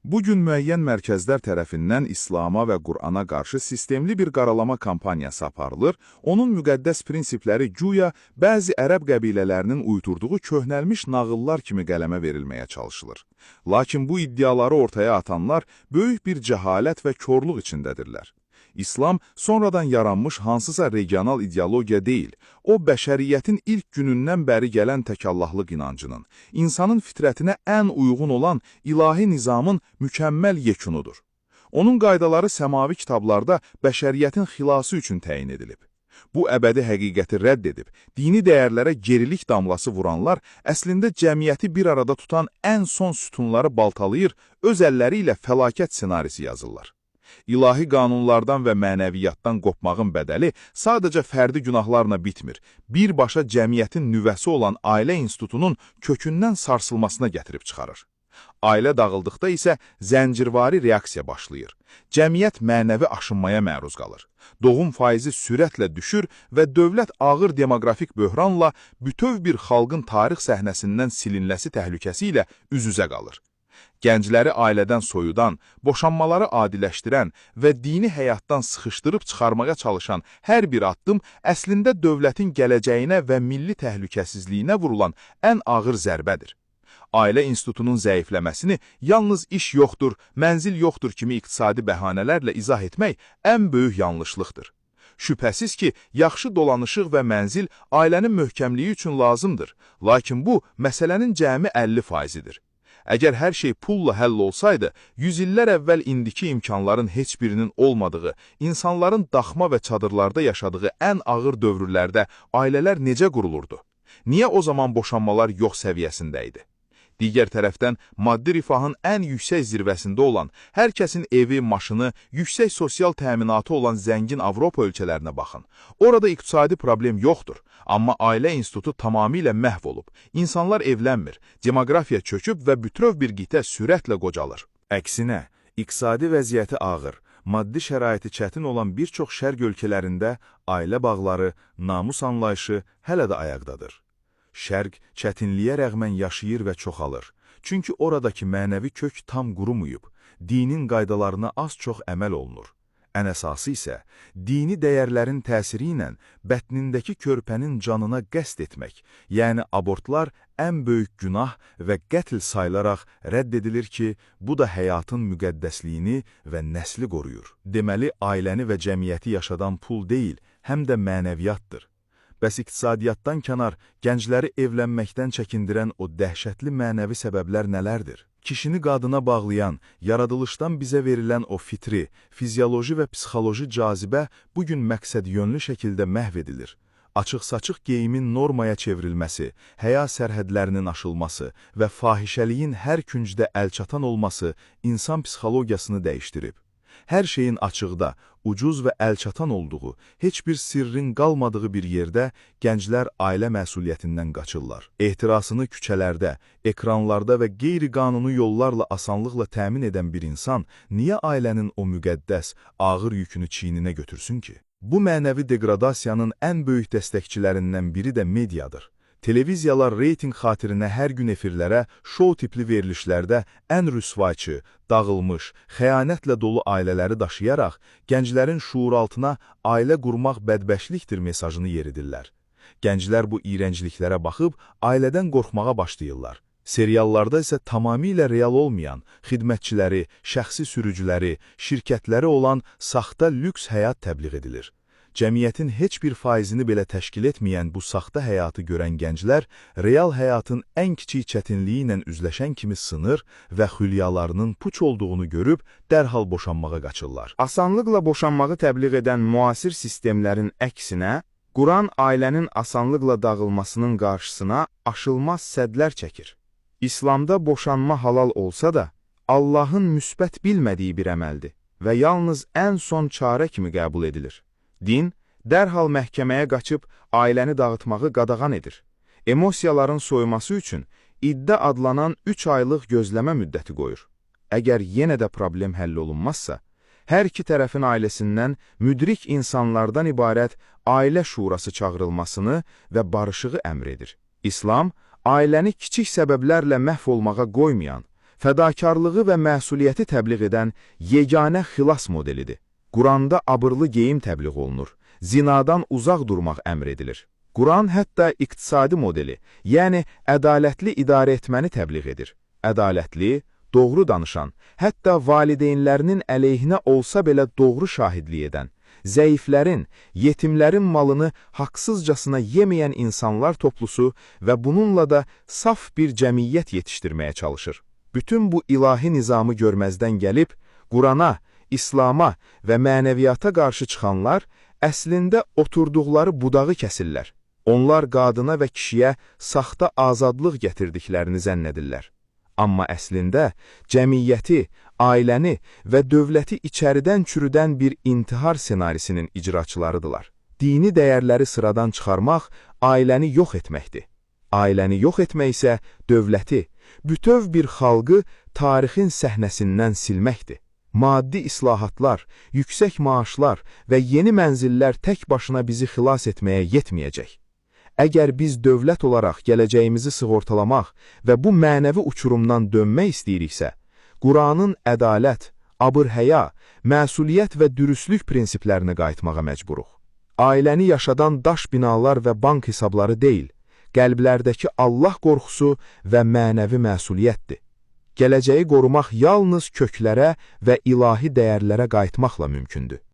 Bugün müəyyən mərkəzlər tərəfindən İslama və Qur'ana qarşı sistemli bir qaralama kampaniyası aparılır, onun müqəddəs prinsipləri güya bəzi ərəb qəbilələrinin uydurduğu köhnəlmiş nağıllar kimi qələmə verilməyə çalışılır. Lakin bu iddiaları ortaya atanlar böyük bir cəhalət və korluq içindədirlər. İslam sonradan yaranmış hansısa regional ideologiya deyil, o bəşəriyyətin ilk günündən bəri gələn təkallahlıq inancının, insanın fitrətinə ən uyğun olan ilahi nizamın mükəmməl yekunudur. Onun qaydaları səmavi kitablarda bəşəriyyətin xilası üçün təyin edilib. Bu əbədi həqiqəti rədd edib, dini dəyərlərə gerilik damlası vuranlar əslində cəmiyyəti bir arada tutan ən son sütunları baltalayır, öz əlləri ilə fəlakət senarisi yazırlar. İlahi qanunlardan və mənəviyyatdan qopmağın bədəli sadəcə fərdi günahlarla bitmir, birbaşa cəmiyyətin nüvəsi olan ailə institutunun kökündən sarsılmasına gətirib çıxarır. Ailə dağıldıqda isə zəncirvari reaksiya başlayır. Cəmiyyət mənəvi aşınmaya məruz qalır. Doğum faizi sürətlə düşür və dövlət ağır demoqrafik böhranla bütöv bir xalqın tarix səhnəsindən silinməsi təhlükəsi ilə üz-üzə qalır. Gəncləri ailədən soyudan, boşanmaları adiləşdirən və dini həyatdan sıxışdırıb çıxarmaya çalışan hər bir addım əslində dövlətin gələcəyinə və milli təhlükəsizliyinə vurulan ən ağır zərbədir. Ailə institutunun zəifləməsini yalnız iş yoxdur, mənzil yoxdur kimi iqtisadi bəhanələrlə izah etmək ən böyük yanlışlıqdır. Şübhəsiz ki, yaxşı dolanışıq və mənzil ailənin möhkəmliyi üçün lazımdır, lakin bu, məsələnin cəmi 50%-dir. Əgər hər şey pulla həll olsaydı, yüzillər əvvəl indiki imkanların heç birinin olmadığı, insanların daxma və çadırlarda yaşadığı ən ağır dövrlərdə ailələr necə qurulurdu? Niyə o zaman boşanmalar yox səviyyəsində idi? Digər tərəfdən, maddi rifahın ən yüksək zirvəsində olan, hər kəsin evi, maşını, yüksək sosial təminatı olan zəngin Avropa ölkələrinə baxın. Orada iqtisadi problem yoxdur, amma ailə institutu tamamilə məhv olub. İnsanlar evlənmir, demografiya çöküb və bütöv bir qitə sürətlə qocalır. Əksinə, iqtisadi vəziyyəti ağır, maddi şəraiti çətin olan bir çox şərq ölkələrində ailə bağları, namus anlayışı hələ də ayaqdadır. Şərq çətinliyə rəğmən yaşayır və çoxalır. Çünki oradakı mənəvi kök tam qurumuyub, dinin qaydalarına az-çox əməl olunur. Ən əsası isə, dini dəyərlərin təsiri ilə bətnindəki körpənin canına qəsd etmək, yəni abortlar ən böyük günah və qətl sayılaraq rədd edilir ki, bu da həyatın müqəddəsliyini və nəsli qoruyur. Deməli, ailəni və cəmiyyəti yaşadan pul deyil, həm də mənəviyyatdır. Bəs iqtisadiyyatdan kənar, gəncləri evlənməkdən çəkindirən o dəhşətli mənəvi səbəblər nələrdir? Kişini qadına bağlayan, yaradılışdan bizə verilən o fitri, fizioloji və psixoloji cazibə bugün məqsədyönlü şəkildə məhv edilir. Açıq-saçıq geyimin normaya çevrilməsi, həya sərhədlərinin aşılması və fahişəliyin hər küncdə əlçatan olması insan psixologiyasını dəyişdirib. Hər şeyin açıqda, ucuz və əlçatan olduğu, heç bir sirrin qalmadığı bir yerdə gənclər ailə məsuliyyətindən qaçırlar. Ehtirasını küçələrdə, ekranlarda və qeyri-qanuni yollarla asanlıqla təmin edən bir insan niyə ailənin o müqəddəs, ağır yükünü çiyninə götürsün ki? Bu mənəvi degradasiyanın ən böyük dəstəkçilərindən biri də mediadır. Televiziyalar reyting xatirinə hər gün efirlərə, şou tipli verilişlərdə ən rüsvayçı, dağılmış, xəyanətlə dolu ailələri daşıyaraq, gənclərin şuuraltına ailə qurmaq bədbəşlikdir mesajını yeridirlər. Gənclər bu iyrəncliklərə baxıb, ailədən qorxmağa başlayırlar. Seriallarda isə tamamilə real olmayan, xidmətçiləri, şəxsi sürücüləri, şirkətləri olan saxta lüks həyat təbliğ edilir. Cəmiyyətin heç bir faizini belə təşkil etməyən bu saxta həyatı görən gənclər, real həyatın ən kiçik çətinliyi ilə üzləşən kimi sınır və xülyalarının puç olduğunu görüb dərhal boşanmağa qaçırlar. Asanlıqla boşanmağı təbliğ edən müasir sistemlərin əksinə, Quran ailənin asanlıqla dağılmasının qarşısına aşılmaz sədlər çəkir. İslamda boşanma halal olsa da, Allahın müsbət bilmədiyi bir əməldir və yalnız ən son çarə kimi qəbul edilir. Din, dərhal məhkəməyə qaçıb ailəni dağıtmağı qadağan edir. Emosiyaların soyuması üçün iddə adlanan 3 aylıq gözləmə müddəti qoyur. Əgər yenə də problem həll olunmazsa, hər iki tərəfin ailəsindən müdrik insanlardan ibarət ailə şurası çağırılmasını və barışığı əmr edir. İslam, ailəni kiçik səbəblərlə məhv olmağa qoymayan, fədakarlığı və məsuliyyəti təbliğ edən yeganə xilas modelidir. Quranda abırlı geyim təbliğ olunur, zinadan uzaq durmaq əmr edilir. Quran hətta iqtisadi modeli, yəni ədalətli idarə etməni təbliğ edir. Ədalətli, doğru danışan, hətta valideynlərinin əleyhinə olsa belə doğru şahidlik edən, zəiflərin, yetimlərin malını haqsızcasına yeməyən insanlar toplusu və bununla da saf bir cəmiyyət yetişdirməyə çalışır. Bütün bu ilahi nizamı görməzdən gəlib, Qurana, İslama və mənəviyyata qarşı çıxanlar əslində oturduqları budağı kəsirlər. Onlar qadına və kişiyə saxta azadlıq gətirdiklərini zənn edirlər. Amma əslində cəmiyyəti, ailəni və dövləti içəridən çürüdən bir intihar senarisinin icraçılarıdırlar. Dini dəyərləri sıradan çıxarmaq ailəni yox etməkdir. Ailəni yox etmək isə dövləti, bütöv bir xalqı tarixin səhnəsindən silməkdir. Maddi islahatlar, yüksək maaşlar və yeni mənzillər tək başına bizi xilas etməyə yetməyəcək. Əgər biz dövlət olaraq gələcəyimizi sığortalamaq və bu mənəvi uçurumdan dönmək istəyiriksə, Quranın ədalət, abır-həya, məsuliyyət və dürüstlük prinsiplərini qayıtmağa məcburuq. Ailəni yaşadan daş binalar və bank hesabları deyil, qəlblərdəki Allah qorxusu və mənəvi məsuliyyətdir. Gələcəyi qorumaq yalnız köklərə və ilahi dəyərlərə qayıtmaqla mümkündür.